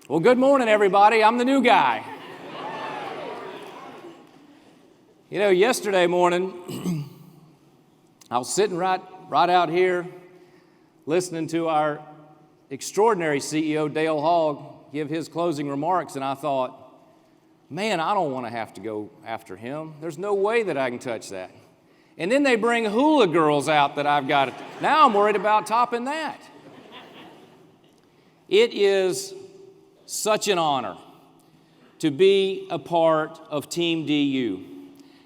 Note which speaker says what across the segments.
Speaker 1: Well, good morning, everybody. I'm the new guy. You know, yesterday morning, I was sitting right out here listening to our extraordinary CEO, Dale Hogg, give his closing remarks, and I thought, man, I don't want to have to go after him. There's no way that I can touch that. And then they bring hula girls out that I've got. Now I'm worried about topping that. It is such an honor to be a part of Team DU,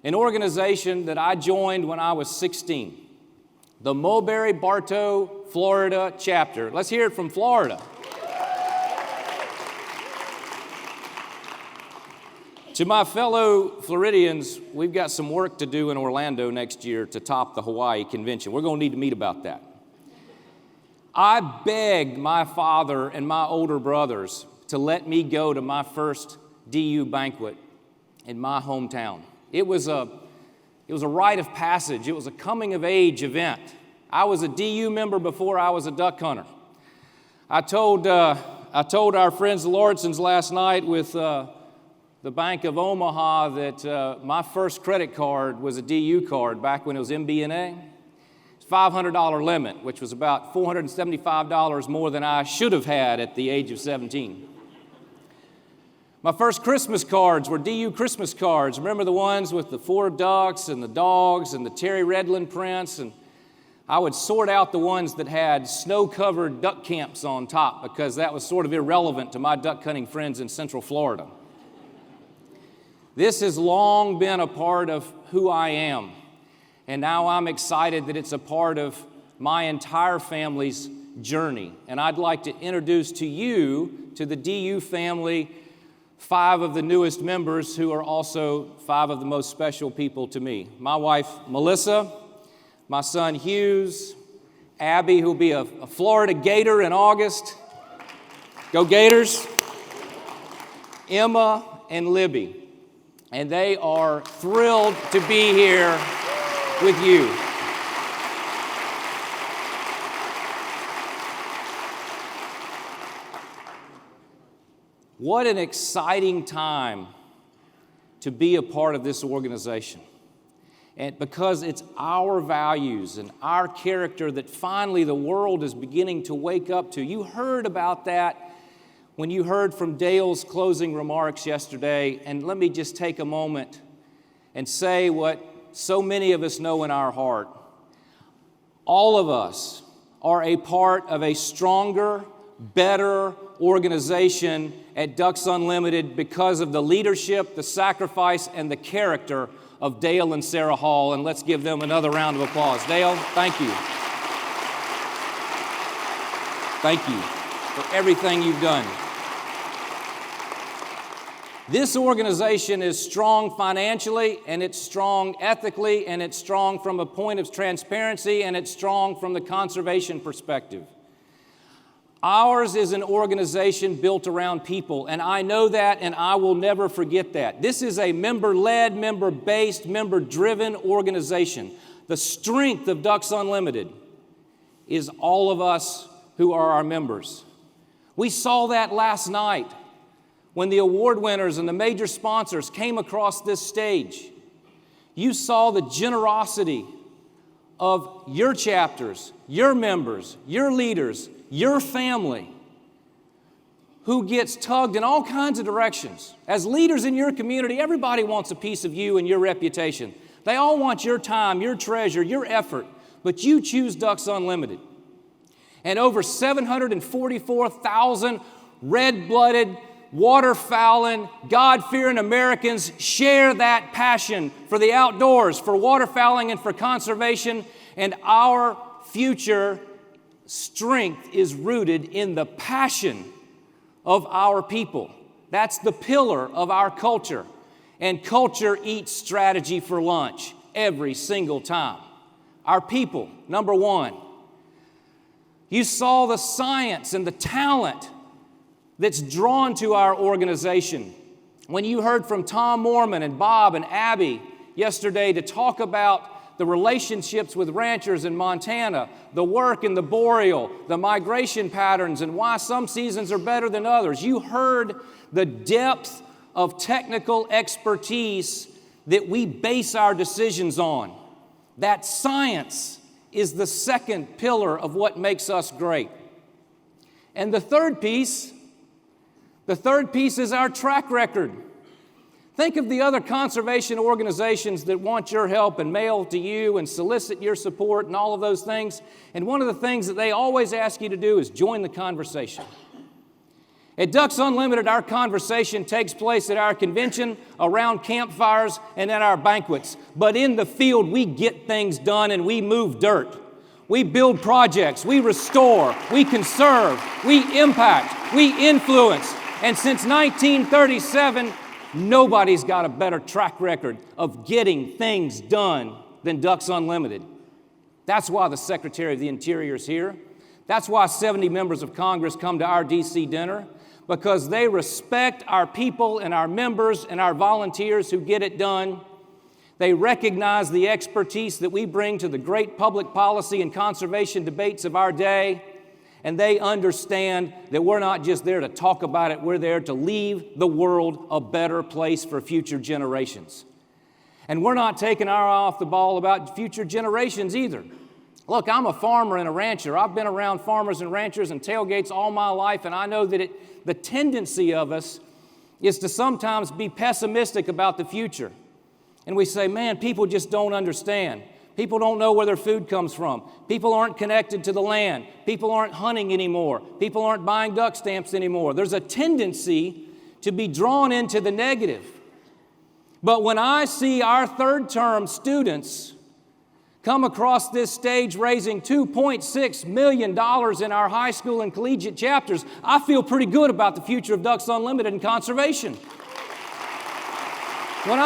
Speaker 1: an organization that I joined when I was 16, the Mulberry Bartow, Florida chapter. Let's hear it from Florida. To my fellow Floridians, we've got some work to do in Orlando next year to top the Hawaii convention. We're going to need to meet about that. I begged my father and my older brothers to let me go to my first DU banquet in my hometown. It was a rite of passage. It was a coming-of-age event. I was a DU member before I was a duck hunter. I told our friends the Lordsons last night with the Bank of Omaha that my first credit card was a DU card back when it was MBNA. $500 limit, which was about $475 more than I should have had at the age of 17. My first Christmas cards were DU Christmas cards. Remember the ones with the 4 ducks and the dogs and the Terry Redland prints? And I would sort out the ones that had snow-covered duck camps on top because that was sort of irrelevant to my duck hunting friends in Central Florida. This has long been a part of who I am. And now I'm excited that it's a part of my entire family's journey. And I'd like to introduce to you, to the DU family, 5 of the newest members who are also 5 of the most special people to me. My wife, Melissa, my son, Hughes, Abby, who'll be a Florida Gator in August. Go Gators! Emma and Libby. And they are thrilled to be here with you. What an exciting time to be a part of this organization. And because it's our values and our character that finally the world is beginning to wake up to. You heard about that when you heard from Dale's closing remarks yesterday. And let me just take a moment and say what so many of us know in our heart. All of us are a part of a stronger, better organization at Ducks Unlimited because of the leadership, the sacrifice, and the character of Dale and Sarah Hall. And let's give them another round of applause. Dale, thank you. Thank you for everything you've done. This organization is strong financially, and it's strong ethically, and it's strong from a point of transparency, and it's strong from the conservation perspective. Ours is an organization built around people, and I know that, and I will never forget that. This is a member-led, member-based, member-driven organization. The strength of Ducks Unlimited is all of us who are our members. We saw that last night when the award winners and the major sponsors came across this stage. You saw the generosity of your chapters, your members, your leaders, your family, who gets tugged in all kinds of directions. As leaders in your community, everybody wants a piece of you and your reputation. They all want your time, your treasure, your effort, but you choose Ducks Unlimited. And over 744,000 red-blooded, waterfowling, God-fearing Americans share that passion for the outdoors, for waterfowling, and for conservation. And our future strength is rooted in the passion of our people. That's the pillar of our culture. And culture eats strategy for lunch every single time. Our people, number one. You saw the science and the talent that's drawn to our organization. When you heard from Tom Moorman and Bob and Abby yesterday to talk about the relationships with ranchers in Montana, the work in the boreal, the migration patterns, and why some seasons are better than others. You heard the depth of technical expertise that we base our decisions on. That science is the second pillar of what makes us great. And the third piece is our track record. Think of the other conservation organizations that want your help and mail to you and solicit your support and all of those things. And one of the things that they always ask you to do is join the conversation. At Ducks Unlimited, our conversation takes place at our convention, around campfires, and at our banquets. But in the field, we get things done and we move dirt. We build projects, we restore, we conserve, we impact, we influence. And since 1937, nobody's got a better track record of getting things done than Ducks Unlimited. That's why the Secretary of the Interior is here. That's why 70 members of Congress come to our D.C. dinner, because they respect our people and our members and our volunteers who get it done. They recognize the expertise that we bring to the great public policy and conservation debates of our day. And they understand that we're not just there to talk about it, we're there to leave the world a better place for future generations. And we're not taking our eye off the ball about future generations either. Look, I'm a farmer and a rancher. I've been around farmers and ranchers and tailgates all my life, and I know that the tendency of us is to sometimes be pessimistic about the future. And we say, man, people just don't understand. People don't know where their food comes from. People aren't connected to the land. People aren't hunting anymore. People aren't buying duck stamps anymore. There's a tendency to be drawn into the negative. But when I see our third-term students come across this stage raising $2.6 million in our high school and collegiate chapters, I feel pretty good about the future of Ducks Unlimited and conservation. When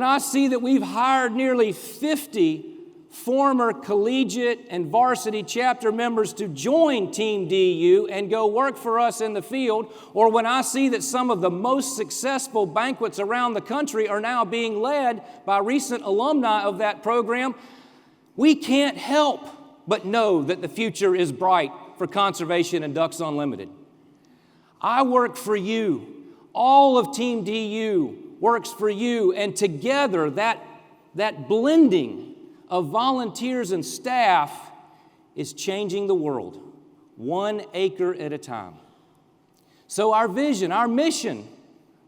Speaker 1: I see that we've hired nearly 50 former collegiate and varsity chapter members to join Team DU and go work for us in the field, or when I see that some of the most successful banquets around the country are now being led by recent alumni of that program, we can't help but know that the future is bright for conservation and Ducks Unlimited. I work for you. All of Team DU works for you, and together that blending of volunteers and staff is changing the world, 1 acre at a time. So our vision, our mission,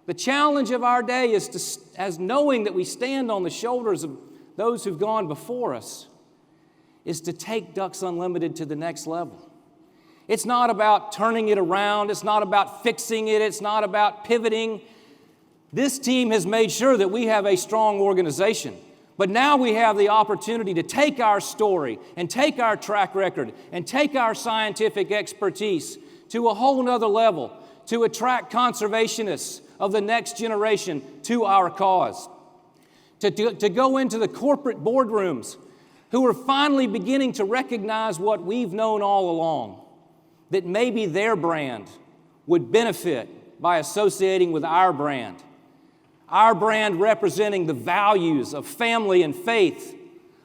Speaker 1: the challenge of our day is as knowing that we stand on the shoulders of those who've gone before us, is to take Ducks Unlimited to the next level. It's not about turning it around. It's not about fixing it. It's not about pivoting. This team has made sure that we have a strong organization. But now we have the opportunity to take our story and take our track record and take our scientific expertise to a whole nother level, to attract conservationists of the next generation to our cause, to go into the corporate boardrooms who are finally beginning to recognize what we've known all along, that maybe their brand would benefit by associating with our brand. Our brand representing the values of family and faith,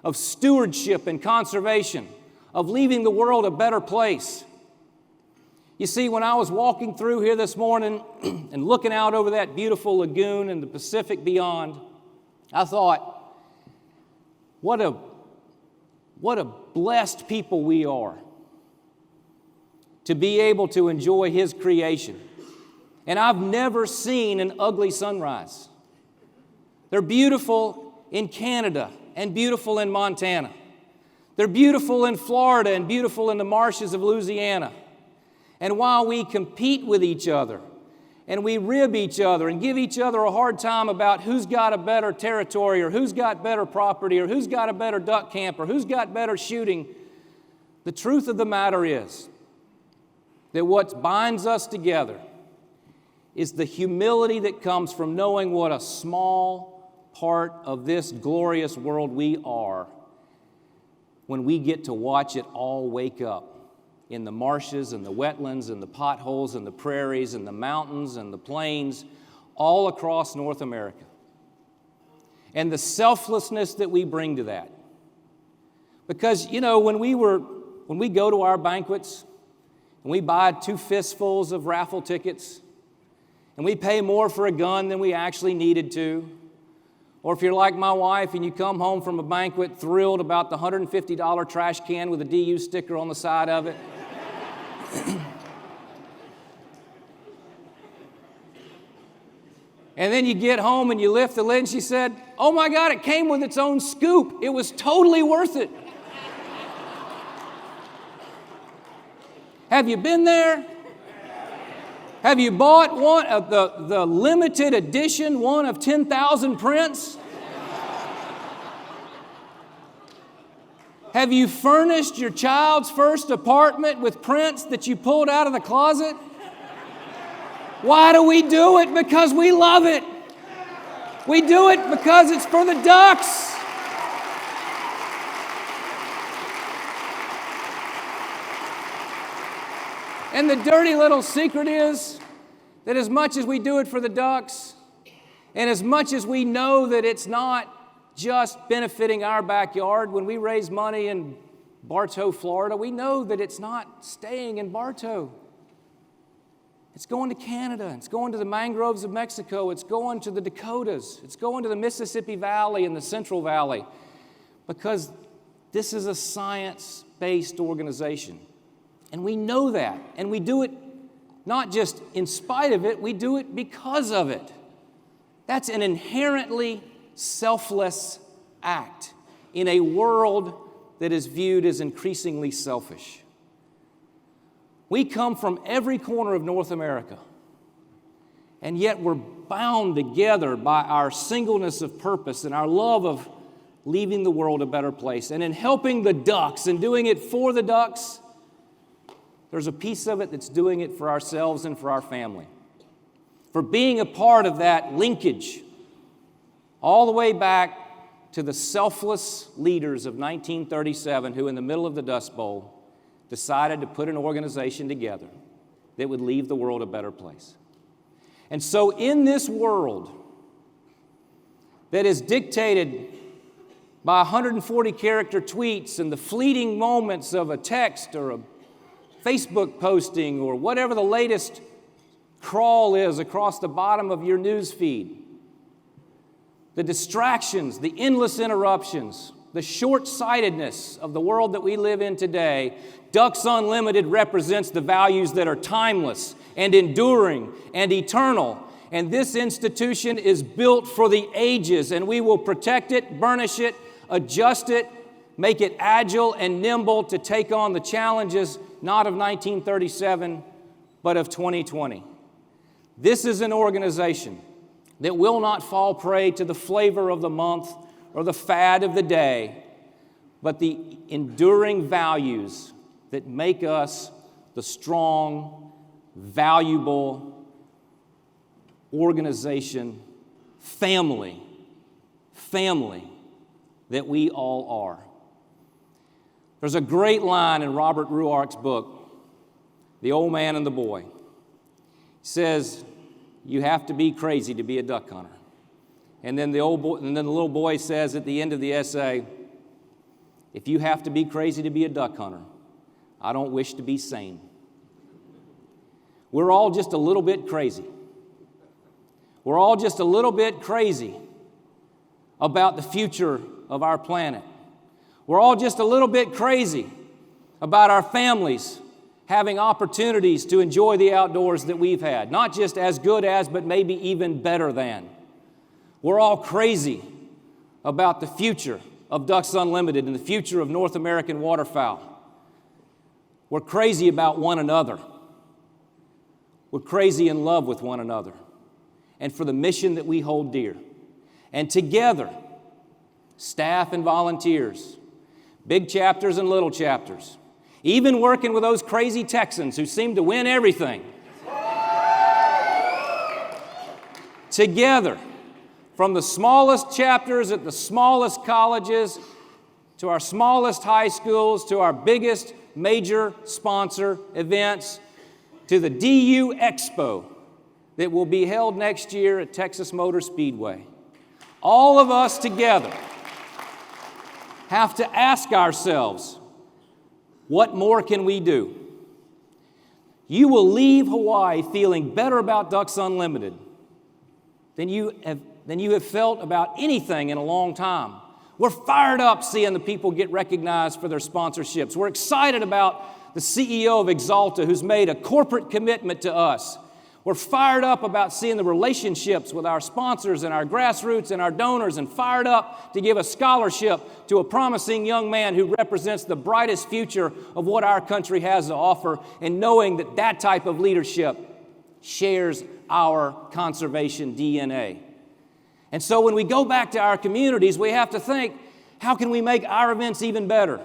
Speaker 1: of stewardship and conservation, of leaving the world a better place. You see, when I was walking through here this morning and looking out over that beautiful lagoon and the Pacific beyond, I thought, what a blessed people we are to be able to enjoy His creation. And I've never seen an ugly sunrise. They're beautiful in Canada and beautiful in Montana. They're beautiful in Florida and beautiful in the marshes of Louisiana. And while we compete with each other and we rib each other and give each other a hard time about who's got a better territory or who's got better property or who's got a better duck camp or who's got better shooting, the truth of the matter is that what binds us together is the humility that comes from knowing what a small part of this glorious world we are when we get to watch it all wake up in the marshes and the wetlands and the potholes and the prairies and the mountains and the plains, all across North America. And the selflessness that we bring to that. Because, when we go to our banquets and we buy 2 fistfuls of raffle tickets and we pay more for a gun than we actually needed to, or if you're like my wife and you come home from a banquet thrilled about the $150 trash can with a DU sticker on the side of it, and then you get home and you lift the lid and she said, "Oh my God, it came with its own scoop. It was totally worth it." Have you been there? Have you bought one of the limited edition, one of 10,000 prints? Have you furnished your child's first apartment with prints that you pulled out of the closet? Why do we do it? Because we love it. We do it because it's for the ducks. And the dirty little secret is that as much as we do it for the ducks, and as much as we know that it's not just benefiting our backyard, when we raise money in Bartow, Florida, we know that it's not staying in Bartow. It's going to Canada. It's going to the mangroves of Mexico. It's going to the Dakotas. It's going to the Mississippi Valley and the Central Valley, because this is a science-based organization. And we know that. And we do it not just in spite of it, we do it because of it. That's an inherently selfless act in a world that is viewed as increasingly selfish. We come from every corner of North America, and yet we're bound together by our singleness of purpose and our love of leaving the world a better place. And in helping the ducks and doing it for the ducks, there's a piece of it that's doing it for ourselves and for our family. For being a part of that linkage all the way back to the selfless leaders of 1937 who, in the middle of the Dust Bowl, decided to put an organization together that would leave the world a better place. And so in this world that is dictated by 140-character tweets and the fleeting moments of a text or a Facebook posting or whatever the latest crawl is across the bottom of your news feed, the distractions, the endless interruptions, the short-sightedness of the world that we live in today, Ducks Unlimited represents the values that are timeless and enduring and eternal. And this institution is built for the ages, and we will protect it, burnish it, adjust it, make it agile and nimble to take on the challenges not of 1937, but of 2020. This is an organization that will not fall prey to the flavor of the month or the fad of the day, but the enduring values that make us the strong, valuable organization, family that we all are. There's a great line in Robert Ruark's book, The Old Man and the Boy. He says, "You have to be crazy to be a duck hunter." And then the little boy says at the end of the essay, "If you have to be crazy to be a duck hunter, I don't wish to be sane." We're all just a little bit crazy. We're all just a little bit crazy about the future of our planet. We're all just a little bit crazy about our families having opportunities to enjoy the outdoors that we've had, not just as good as, but maybe even better than. We're all crazy about the future of Ducks Unlimited and the future of North American waterfowl. We're crazy about one another. We're crazy in love with one another and for the mission that we hold dear. And together, staff and volunteers, big chapters and little chapters, even working with those crazy Texans who seem to win everything. Together, from the smallest chapters at the smallest colleges to our smallest high schools to our biggest major sponsor events to the DU Expo that will be held next year at Texas Motor Speedway. All of us together have to ask ourselves, what more can we do? You will leave Hawaii feeling better about Ducks Unlimited than you have felt about anything in a long time. We're fired up seeing the people get recognized for their sponsorships. We're excited about the CEO of Exalta, who's made a corporate commitment to us. We're fired up about seeing the relationships with our sponsors and our grassroots and our donors, and fired up to give a scholarship to a promising young man who represents the brightest future of what our country has to offer, and knowing that that type of leadership shares our conservation DNA. And so when we go back to our communities, we have to think, how can we make our events even better?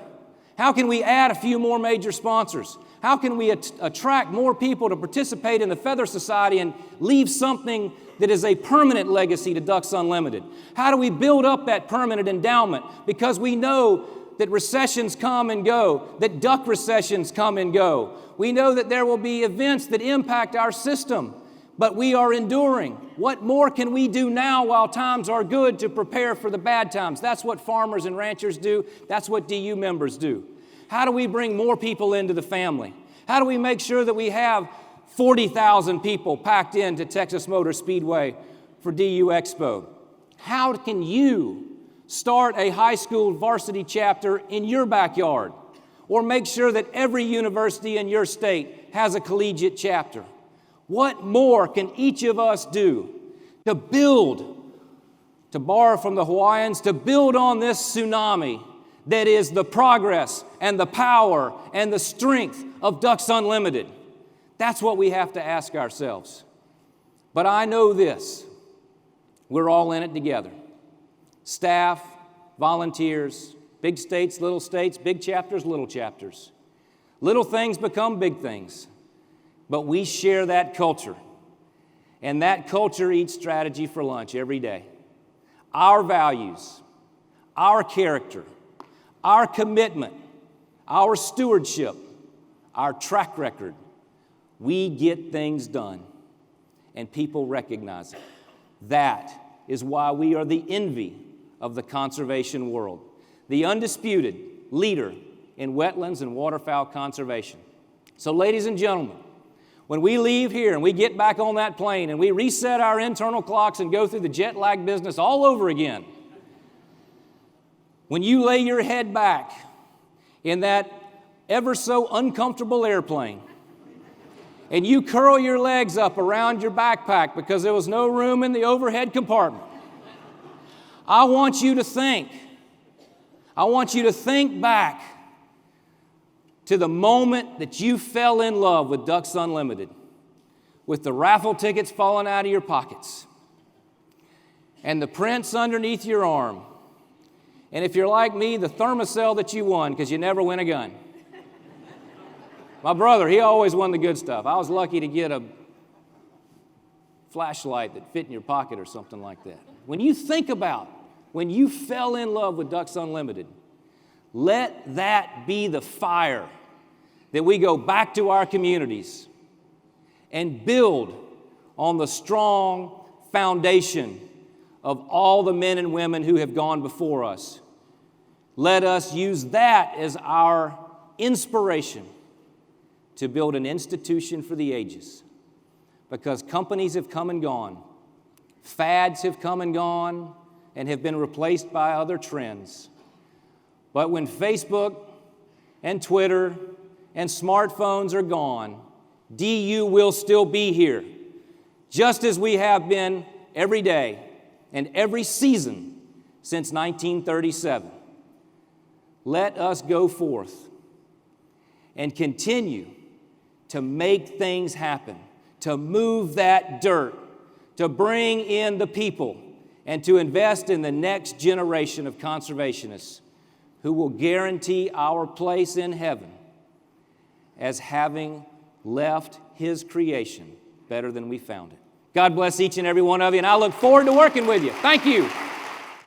Speaker 1: How can we add a few more major sponsors? How can we attract more people to participate in the Feather Society and leave something that is a permanent legacy to Ducks Unlimited? How do we build up that permanent endowment? Because we know that recessions come and go, that duck recessions come and go. We know that there will be events that impact our system, but we are enduring. What more can we do now while times are good to prepare for the bad times? That's what farmers and ranchers do. That's what DU members do. How do we bring more people into the family? How do we make sure that we have 40,000 people packed into Texas Motor Speedway for DU Expo? How can you start a high school varsity chapter in your backyard? Or make sure that every university in your state has a collegiate chapter? What more can each of us do to build, to borrow from the Hawaiians, to build on this tsunami that is the progress and the power and the strength of Ducks Unlimited? That's what we have to ask ourselves. But I know this, we're all in it together. Staff, volunteers, big states, big chapters, little chapters. Little things become big things. But we share that culture, and that culture eats strategy for lunch every day. Our values, our character, our commitment, our stewardship, our track record, we get things done, and people recognize it. That is why we are the envy of the conservation world, the undisputed leader in wetlands and waterfowl conservation. So, ladies and gentlemen, when we leave here and we get back on that plane and we reset our internal clocks and go through the jet lag business all over again, when you lay your head back in that ever so uncomfortable airplane and you curl your legs up around your backpack because there was no room in the overhead compartment, I want you to think back to the moment that you fell in love with Ducks Unlimited, with the raffle tickets falling out of your pockets and the prints underneath your arm. And if you're like me, the thermocell that you won because you never win a gun. My brother, he always won the good stuff. I was lucky to get a flashlight that fit in your pocket or something like that. When you think about when you fell in love with Ducks Unlimited, let that be the fire that we go back to our communities and build on the strong foundation of all the men and women who have gone before us. Let us use that as our inspiration to build an institution for the ages. Because companies have come and gone, fads have come and gone, and have been replaced by other trends. But when Facebook and Twitter and smartphones are gone, DU will still be here, just as we have been every day and every season since 1937. Let us go forth and continue to make things happen, to move that dirt, to bring in the people, and to invest in the next generation of conservationists who will guarantee our place in heaven as having left His creation better than we found it. God bless each and every one of you, and I look forward to working with you. Thank you.